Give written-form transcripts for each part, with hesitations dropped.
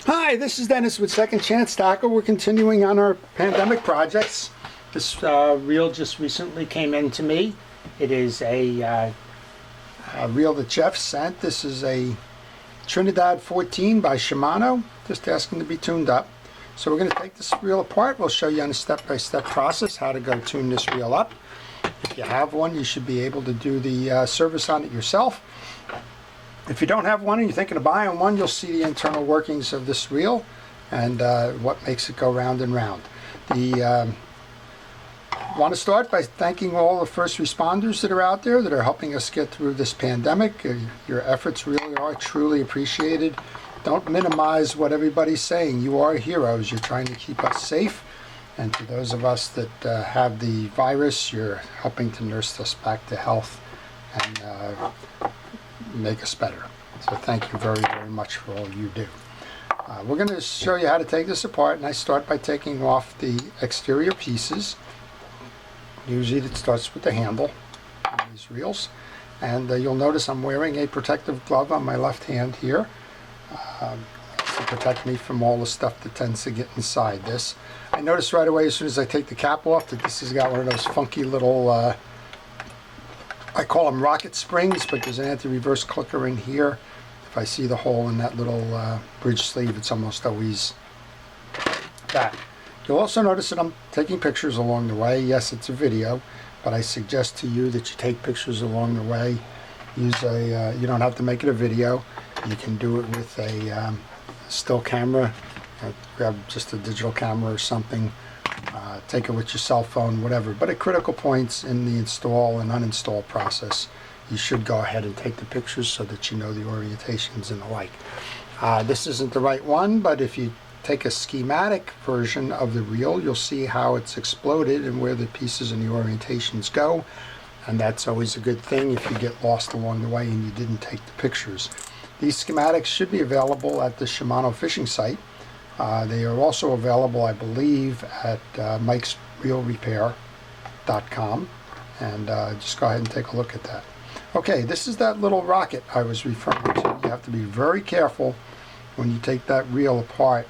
Hi, this is Dennis with Second Chance Tackle. We're continuing on our pandemic projects. This reel just recently came in to me. It is a reel that Jeff sent. This is a Trinidad 14 by Shimano, just asking to be tuned up. So we're going to take this reel apart. We'll show you on a step-by-step process how to go tune this reel up. If you have one, you should be able to do the service on it yourself. If you don't have one and you're thinking of buying one, you'll see the internal workings of this reel and what makes it go round and round. I want to start by thanking all the first responders that are out there that are helping us get through this pandemic. Your efforts really are truly appreciated. Don't minimize what everybody's saying. You are heroes. You're trying to keep us safe. And to those of us that have the virus, you're helping to nurse us back to health and make us better. So thank you very, very much for all you do. We're going to show you how to take this apart, and I start by taking off the exterior pieces. Usually it starts with the handle on these reels, and you'll notice I'm wearing a protective glove on my left hand here to protect me from all the stuff that tends to get inside this. I noticed right away as soon as I take the cap off that this has got one of those funky little I call them rocket springs, but there's an anti-reverse clicker in here. If I see the hole in that little bridge sleeve, it's almost always that. You'll also notice that I'm taking pictures along the way. Yes, it's a video, but I suggest to you that you take pictures along the way. Use a, you don't have to make it a video. You can do it with a still camera. Grab just a digital camera or something. Take it with your cell phone, whatever. But at critical points in the install and uninstall process, you should go ahead and take the pictures so that you know the orientations and the like. This isn't the right one, but if you take a schematic version of the reel, you'll see how it's exploded and where the pieces and the orientations go. And that's always a good thing if you get lost along the way and you didn't take the pictures. These schematics should be available at the Shimano fishing site. They are also available, I believe, at mikesreelrepair.com, and just go ahead and take a look at that. Okay, this is that little rocket I was referring to. You have to be very careful when you take that reel apart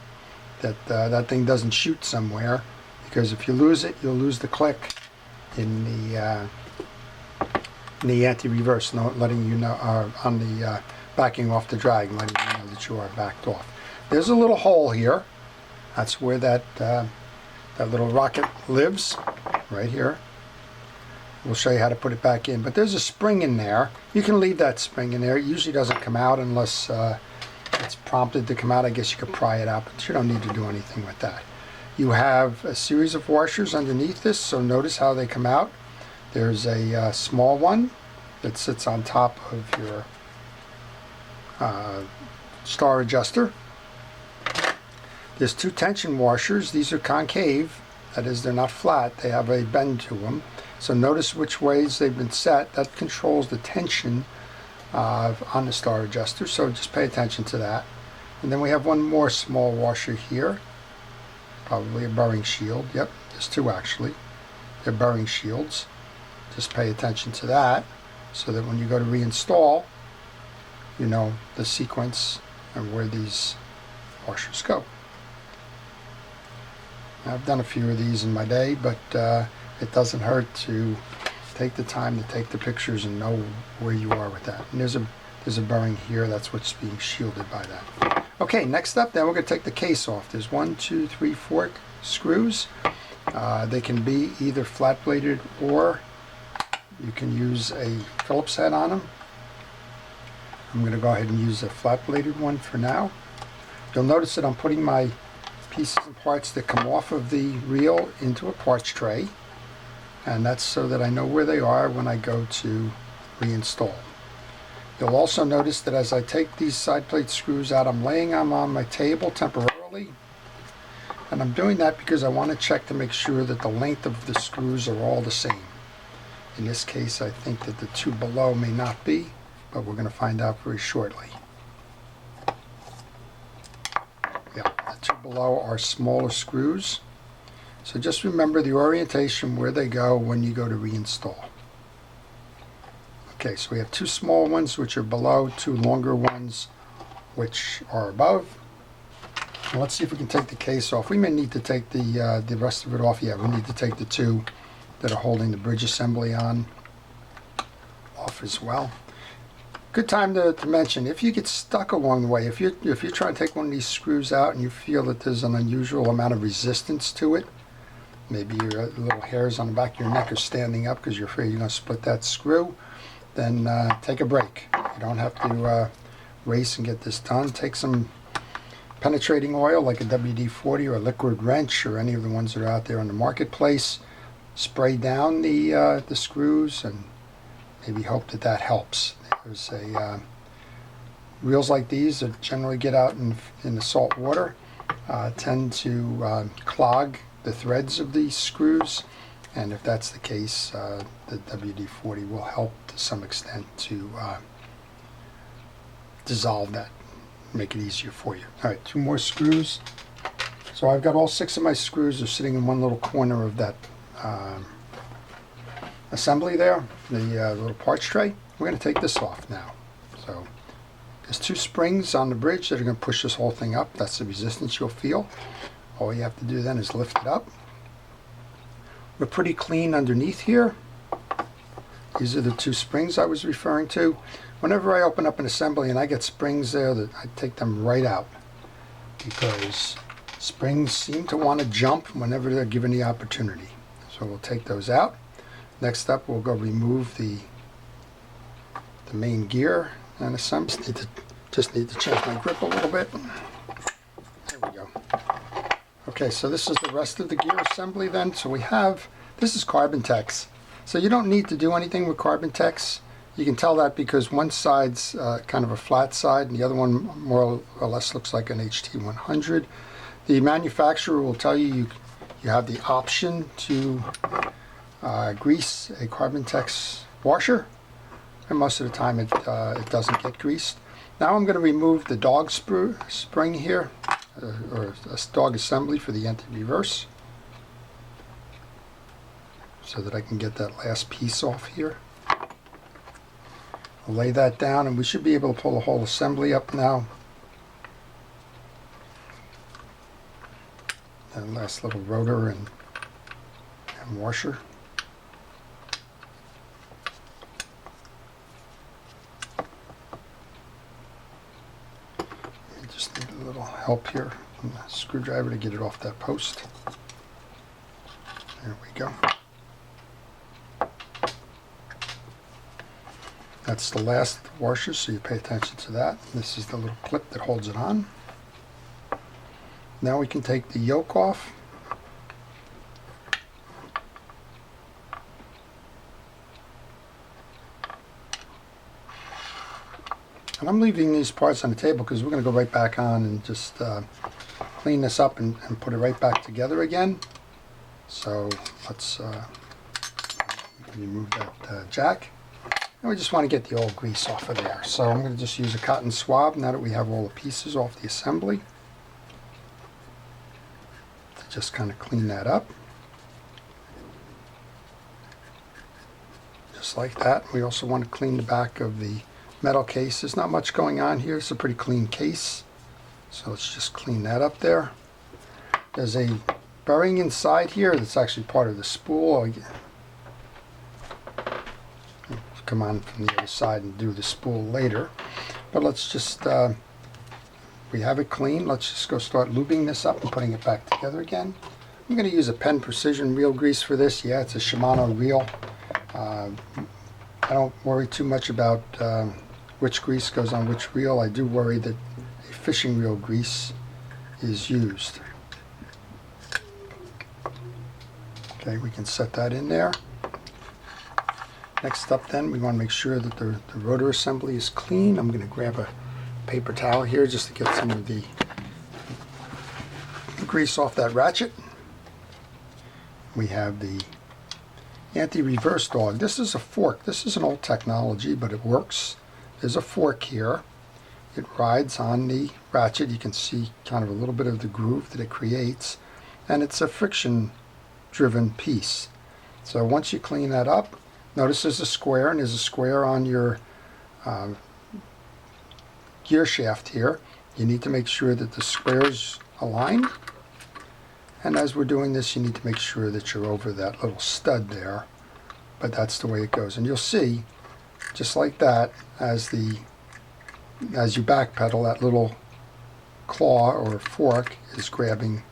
that that thing doesn't shoot somewhere, because if you lose it, you'll lose the click in the anti-reverse, letting you know on the backing off the drag, letting you know that you are backed off. There's a little hole here. That's where that little rocket lives, right here. We'll show you how to put it back in. But there's a spring in there. You can leave that spring in there. It usually doesn't come out unless it's prompted to come out. I guess you could pry it out, but you don't need to do anything with that. You have a series of washers underneath this, so notice how they come out. There's a small one that sits on top of your star adjuster. There's two tension washers. These are concave, that is, they're not flat, they have a bend to them. So notice which ways they've been set. That controls the tension on the star adjuster, so just pay attention to that. And then we have one more small washer here, probably a bearing shield. Yep, there's two actually. They're bearing shields. Just pay attention to that so that when you go to reinstall, you know the sequence and where these washers go. I've done a few of these in my day, but it doesn't hurt to take the time to take the pictures and know where you are with that. And there's a bearing here, that's what's being shielded by that. Okay, next up then we're going to take the case off. There's 1, 2, 3, 4 screws. They can be either flat bladed or you can use a Phillips head on them. I'm going to go ahead and use a flat bladed one for now. You'll notice that I'm putting my pieces and parts that come off of the reel into a parts tray, and that's so that I know where they are when I go to reinstall. You'll also notice that as I take these side plate screws out, I'm laying them on my table temporarily, and I'm doing that because I want to check to make sure that the length of the screws are all the same. In this case, I think that the two below may not be, but we're going to find out very shortly. Yeah, the two below are smaller screws. So just remember the orientation where they go when you go to reinstall. Okay, so we have two small ones which are below, two longer ones which are above. Now let's see if we can take the case off. We may need to take the rest of it off. Yeah, we need to take the two that are holding the bridge assembly on off as well. Good time to mention, if you get stuck along the way, if you're trying to take one of these screws out and you feel that there's an unusual amount of resistance to it, maybe your little hairs on the back of your neck are standing up because you're afraid you're going to split that screw, then take a break. You don't have to race and get this done. Take some penetrating oil like a WD-40 or a liquid wrench or any of the ones that are out there in the marketplace. Spray down the screws and maybe hope that that helps. There's reels like these that generally get out in the salt water tend to clog the threads of these screws, and if that's the case, the WD-40 will help to some extent to dissolve that, make it easier for you. All right, 2 more screws. So I've got all 6 of my screws are sitting in one little corner of that assembly there, the little parts tray. We're going to take this off now. So there's 2 springs on the bridge that are going to push this whole thing up. That's the resistance you'll feel. All you have to do then is lift it up. We're pretty clean underneath here. These are the 2 springs I was referring to. Whenever I open up an assembly and I get springs there, that I take them right out, because springs seem to want to jump whenever they're given the opportunity. So we'll take those out. Next up, we'll go remove the main gear and assembly. Just need to change my grip a little bit. There we go. Okay, so this is the rest of the gear assembly then. So we have, this is Carbon Tex. So you don't need to do anything with Carbon Tex. You can tell that because one side's kind of a flat side and the other one more or less looks like an HT100. The manufacturer will tell you you have the option to grease a Carbon Tex washer, and most of the time it doesn't get greased. Now I'm going to remove the dog spring here, or a dog assembly for the anti-reverse, so that I can get that last piece off here. I'll lay that down and we should be able to pull the whole assembly up now. And last little rotor and washer. Just need a little help here from the screwdriver to get it off that post. There we go. That's the last washer, so you pay attention to that. This is the little clip that holds it on. Now we can take the yoke off. And I'm leaving these parts on the table because we're going to go right back on and just clean this up and put it right back together again. So let's remove that jack. And we just want to get the old grease off of there. So I'm going to just use a cotton swab now that we have all the pieces off the assembly, to just kind of clean that up. Just like that. We also want to clean the back of the metal case. There's not much going on here. It's a pretty clean case. So let's just clean that up there. There's a bearing inside here that's actually part of the spool. Come on from the other side and do the spool later. But let's just, we have it clean. Let's just go start lubing this up and putting it back together again. I'm going to use a Penn Precision reel grease for this. Yeah, it's a Shimano reel. I don't worry too much about which grease goes on which reel. I do worry that a fishing reel grease is used. Okay, we can set that in there. Next up then, we want to make sure that the rotor assembly is clean. I'm going to grab a paper towel here just to get some of the grease off that ratchet. We have the anti-reverse dog. This is a fork. This is an old technology, but it works. There's a fork here. It rides on the ratchet. You can see kind of a little bit of the groove that it creates, and it's a friction-driven piece. So once you clean that up, notice there's a square, and there's a square on your gear shaft here. You need to make sure that the squares align. And as we're doing this, you need to make sure that you're over that little stud there, but that's the way it goes. And you'll see, just like that, as you backpedal, that little claw or fork is grabbing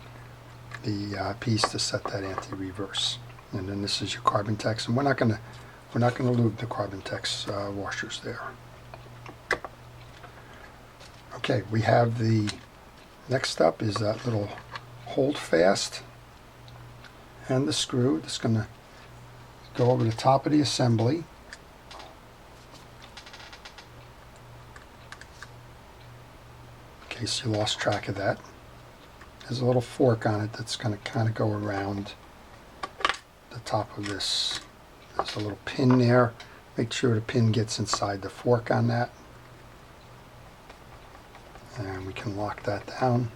the piece to set that anti-reverse. And then this is your Carbon-Tex, and we're not gonna lube the Carbon-Tex washers there. Okay, we have the next up is that little hold fast and the screw that's going to go over the top of the assembly. In case you lost track of that. There's a little fork on it that's going to kind of go around the top of this. There's a little pin there. Make sure the pin gets inside the fork on that. And we can lock that down.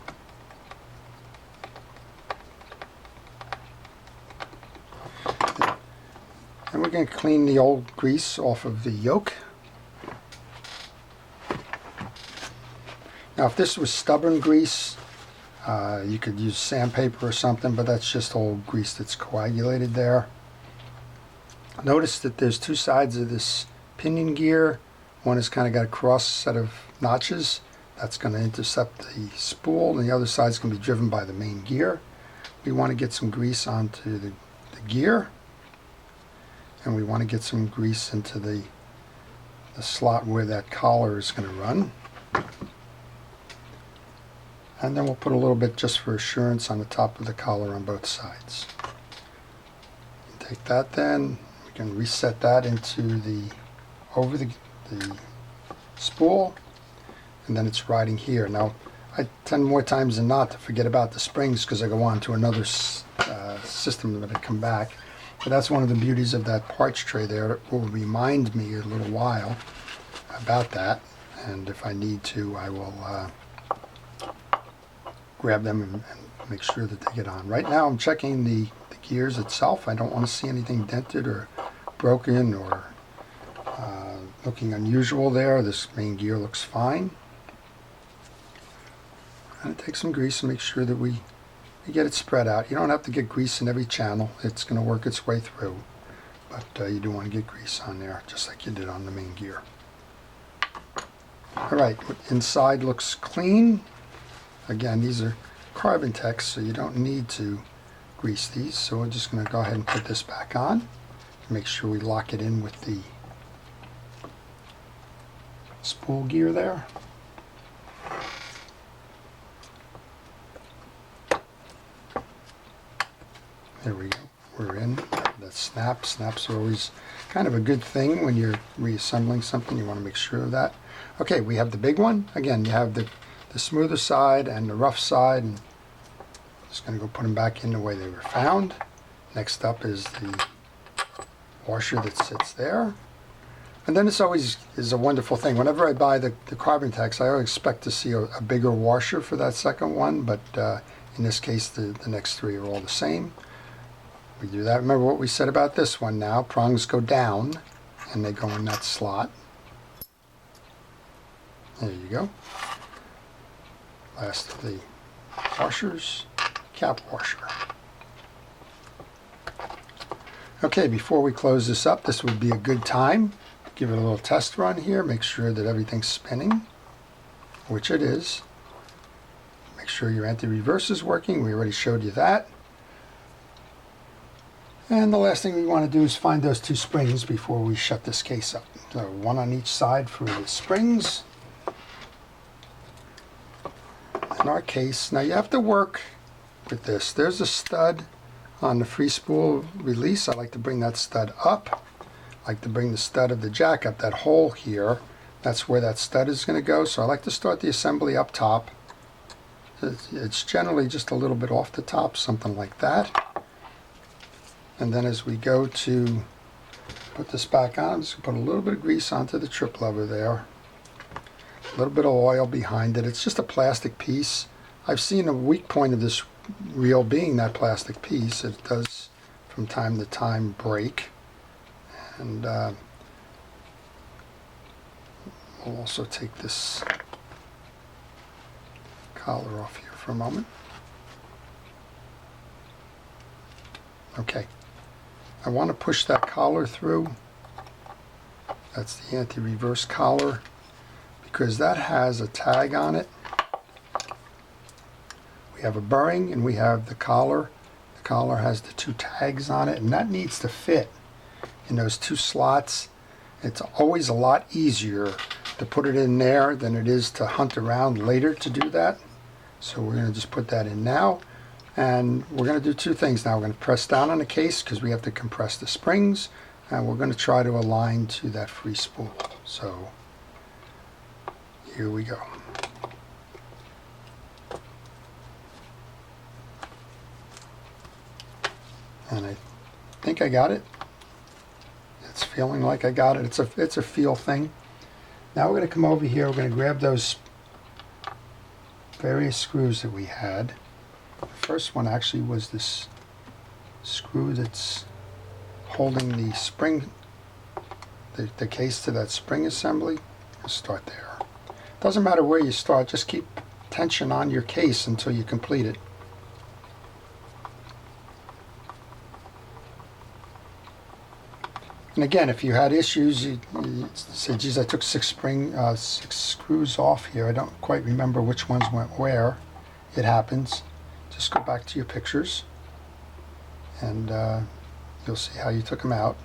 And we're going to clean the old grease off of the yoke. Now if this was stubborn grease, you could use sandpaper or something, but that's just old grease that's coagulated there. Notice that there's two sides of this pinion gear. One has kind of got a cross set of notches. That's going to intercept the spool, and the other side is going to be driven by the main gear. We want to get some grease onto the gear, and we want to get some grease into the slot where that collar is going to run. And then we'll put a little bit just for assurance on the top of the collar on both sides. Take that then, we can reset that into over the spool, and then it's riding here. Now I tend more times than not to forget about the springs because I go on to another system that I come back. But that's one of the beauties of that parts tray there. It will remind me a little while about that, and if I need to, I will grab them and make sure that they get on. Right now I'm checking the gears itself. I don't want to see anything dented or broken or looking unusual there. This main gear looks fine. And take some grease and make sure that we get it spread out. You don't have to get grease in every channel. It's going to work its way through. But you do want to get grease on there, just like you did on the main gear. Alright, inside looks clean. Again, these are Carbon-Tex, so you don't need to grease these. So we're just going to go ahead and put this back on. Make sure we lock it in with the spool gear there. There we go. We're in. That snaps are always kind of a good thing when you're reassembling something. You want to make sure of that. Okay, we have the big one. Again, you have the smoother side and the rough side. And just going to go put them back in the way they were found. Next up is the washer that sits there. And then this always is a wonderful thing. Whenever I buy the Carbon-Tex, I always expect to see a bigger washer for that second one, but in this case, the next three are all the same. We do that. Remember what we said about this one now. Prongs go down, and they go in that slot. There you go. Last of the washers, cap washer. Okay, before we close this up, this would be a good time. Give it a little test run here. Make sure that everything's spinning, which it is. Make sure your anti-reverse is working. We already showed you that. And the last thing we want to do is find those two springs before we shut this case up. So one on each side for the springs. In our case, now you have to work with this. There's a stud on the free spool release. I like to bring that stud up. I like to bring the stud of the jack up, that hole here. That's where that stud is going to go. So I like to start the assembly up top. It's generally just a little bit off the top, something like that. And then as we go to put this back on, I'm just going to put a little bit of grease onto the trip lever there. A little bit of oil behind it. It's just a plastic piece. I've seen a weak point of this reel being that plastic piece. It does from time to time break. And we'll also take this collar off here for a moment. Okay, I want to push that collar through. That's the anti-reverse collar, because that has a tag on it. We have a bearing and we have the collar. The collar has the two tags on it, and that needs to fit in those two slots. It's always a lot easier to put it in there than it is to hunt around later to do that. So we're going to just put that in now. And we're going to do two things now. We're going to press down on the case because we have to compress the springs, and we're going to try to align to that free spool. So here we go. And I think I got it. It's feeling like I got it. It's a feel thing. Now we're going to come over here. We're going to grab those various screws that we had. The first one actually was this screw that's holding the spring, the case to that spring assembly. I'll start there. Doesn't matter where you start, just keep tension on your case until you complete it. And again, if you had issues, you say, geez, I took six screws off here. I don't quite remember which ones went where. It happens. Just go back to your pictures, and you'll see how you took them out.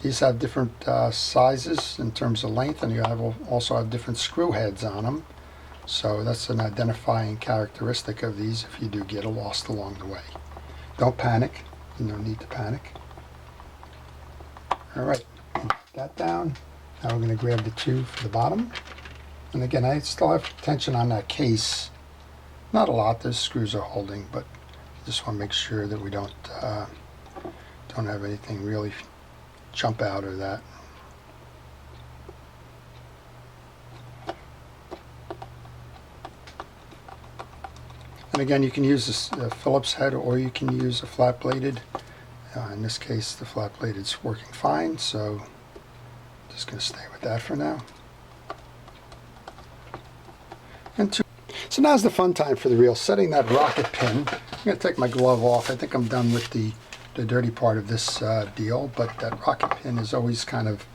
These have different sizes in terms of length, and you also have different screw heads on them. So that's an identifying characteristic of these if you do get lost along the way. Don't panic. No need to panic. All right, put that down. Now we're going to grab the two for the bottom. And again, I still have tension on that case. Not a lot, those screws are holding, but just want to make sure that we don't have anything really jump out of that. And again, you can use a Phillips head, or you can use a flat bladed. In this case, the flat bladed's working fine, so I'm just going to stay with that for now. So now's the fun time for the reel, setting that rocket pin. I'm going to take my glove off. I think I'm done with the dirty part of this deal, but that rocket pin is always kind of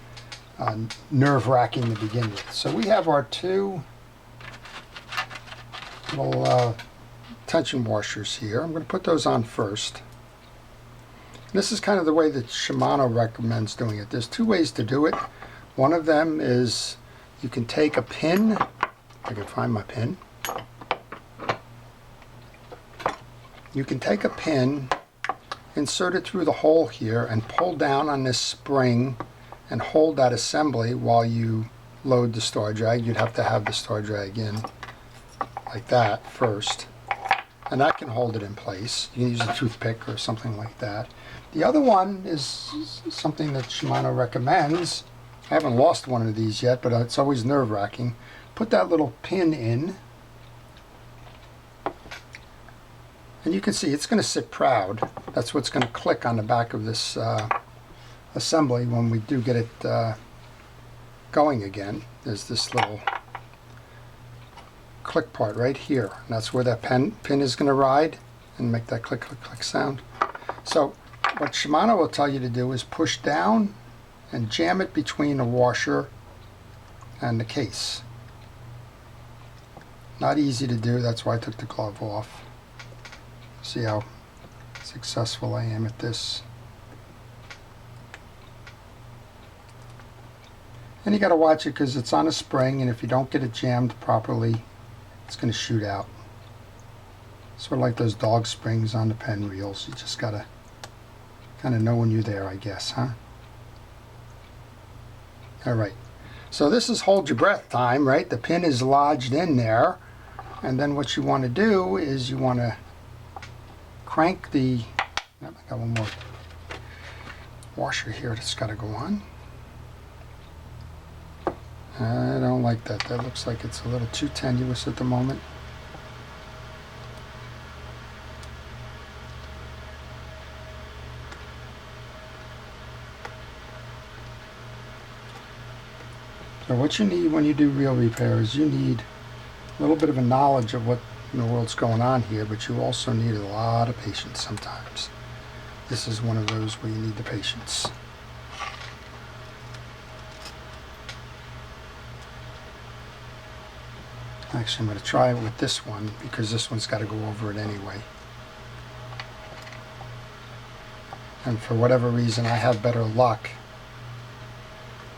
nerve-wracking to begin with. So we have our two little tension washers here. I'm going to put those on first. This is kind of the way that Shimano recommends doing it. There's two ways to do it. One of them is you can take a pin. I can find my pin. You can take a pin, insert it through the hole here, and pull down on this spring and hold that assembly while you load the star drag. You'd have to have the star drag in like that first, and that can hold it in place. You can use a toothpick or something like that. The other one is something that Shimano recommends. I haven't lost one of these yet, but it's always nerve-wracking. Put that little pin in, and you can see it's going to sit proud. That's what's going to click on the back of this assembly when we do get it going again. There's this little click part right here, and that's where that pin is going to ride and make that click, click, click sound. So what Shimano will tell you to do is push down and jam it between the washer and the case. Not easy to do, that's why I took the glove off. See how successful I am at this. And you got to watch it because it's on a spring, and if you don't get it jammed properly, it's going to shoot out. Sort of like those dog springs on the pen reels. You just got to kind of know when you're there, I guess, huh? All right. So this is hold your breath time, right? The pin is lodged in there. And then what you want to do is you want to crank the, I got one more washer here that's got to go on. I don't like that. That looks like it's a little too tenuous at the moment. So what you need when you do reel repairs, you need a little bit of a knowledge of what in the world's going on here, but you also need a lot of patience sometimes. This is one of those where you need the patience. Actually, I'm going to try it with this one because this one's got to go over it anyway. And for whatever reason, I have better luck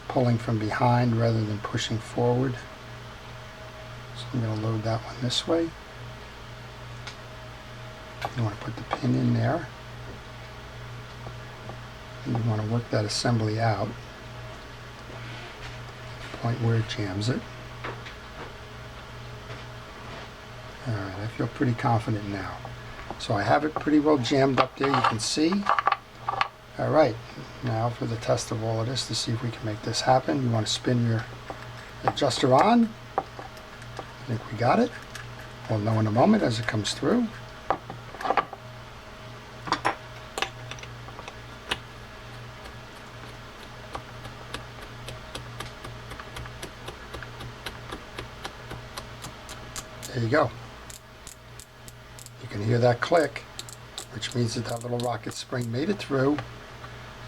pulling from behind rather than pushing forward. So I'm going to load that one this way. You want to put the pin in there. And you want to work that assembly out. Point where it jams it. Alright, I feel pretty confident now. So I have it pretty well jammed up there, you can see. Alright, now for the test of all of this to see if we can make this happen. You want to spin your adjuster on. I think we got it. We'll know in a moment as it comes through. There you go. You can hear that click, which means that that little rocket spring made it through.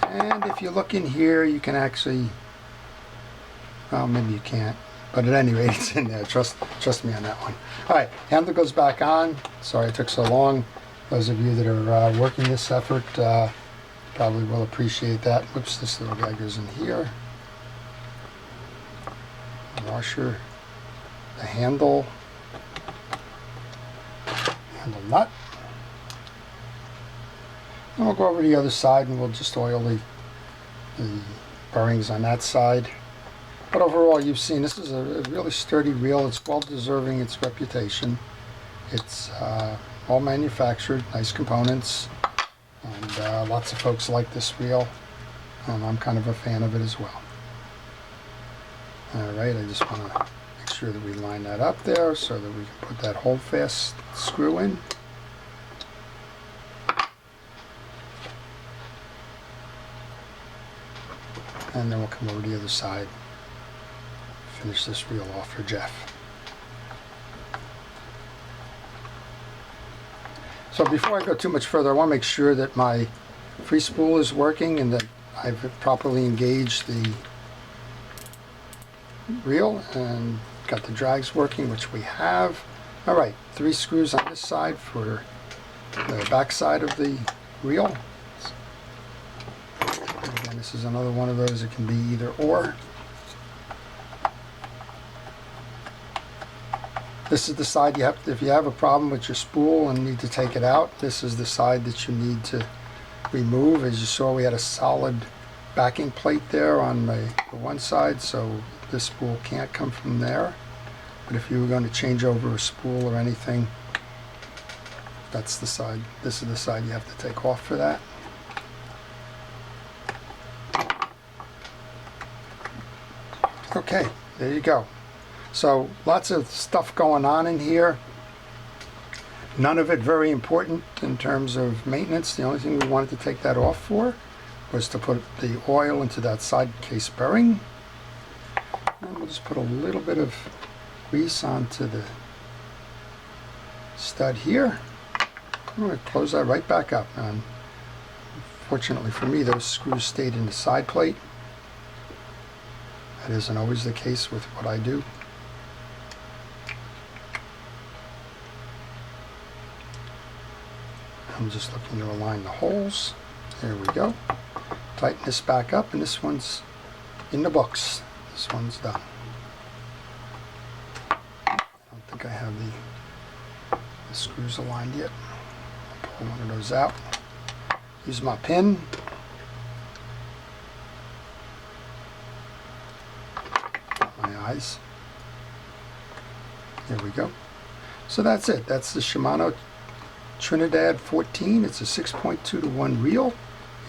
And if you look in here, you can actually, well, maybe you can't, but at any rate, it's in there. Trust me on that one. All right, handle goes back on. Sorry it took so long. Those of you that are working this effort probably will appreciate that. Whoops, this little guy goes in here. Washer, the handle nut. And we'll go over to the other side and we'll just oil the bearings on that side. But overall, you've seen this is a really sturdy reel. It's well deserving its reputation. It's all manufactured, nice components, and lots of folks like this reel, and I'm kind of a fan of it as well. Alright, I just want to make sure that we line that up there so that we can put that hold fast screw in. And then we'll come over to the other side, finish this reel off for Jeff. So before I go too much further, I want to make sure that my free spool is working and that I've properly engaged the reel and got the drags working, which we have. Alright, 3 screws on this side for the back side of the reel. Again, this is another one of those that can be either or. This is the side you have to, if you have a problem with your spool and need to take it out, this is the side that you need to remove. As you saw, we had a solid backing plate there on the one side, so this spool can't come from there. But if you were going to change over a spool or anything, that's the side, this is the side you have to take off for that. Okay, there you go. So lots of stuff going on in here. None of it very important in terms of maintenance. The only thing we wanted to take that off for was to put the oil into that side case bearing. And we'll just put a little bit of grease onto the stud here. I'm going to close that right back up. And fortunately for me, those screws stayed in the side plate. That isn't always the case with what I do. I'm just looking to align the holes. There we go. Tighten this back up, and this one's in the books. This one's done. I don't think I have the screws aligned yet. I'll pull one of those out. Use my pin. My eyes. There we go. So that's it. That's the Shimano Trinidad 14. It's a 6.2 to 1 reel.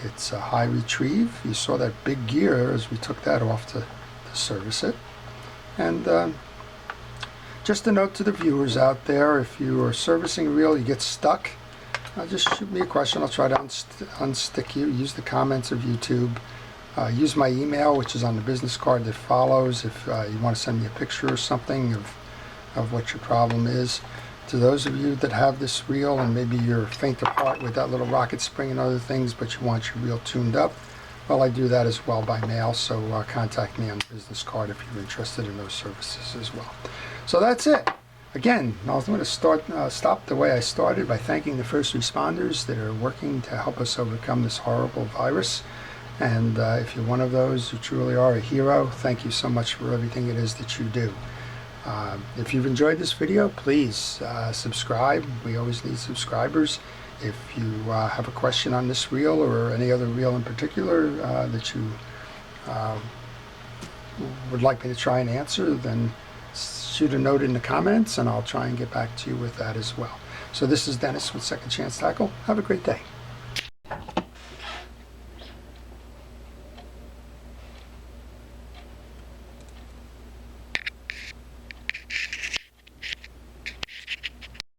It's a high retrieve. You saw that big gear as we took that off to service it. And just a note to the viewers out there, if you are servicing a reel, you get stuck, just shoot me a question. I'll try to unstick you. Use the comments of YouTube. Use my email, which is on the business card that follows, if you want to send me a picture or something of what your problem is. To those of you that have this reel and maybe you're faint of heart with that little rocket spring and other things, but you want your reel tuned up, well, I do that as well by mail, so contact me on the business card if you're interested in those services as well. So that's it. Again, I was going to stop the way I started by thanking the first responders that are working to help us overcome this horrible virus. And if you're one of those who truly are a hero, thank you so much for everything it is that you do. If you've enjoyed this video, please subscribe. We always need subscribers. If you have a question on this reel or any other reel in particular that you would like me to try and answer, then shoot a note in the comments and I'll try and get back to you with that as well. So this is Dennis with Second Chance Tackle. Have a great day.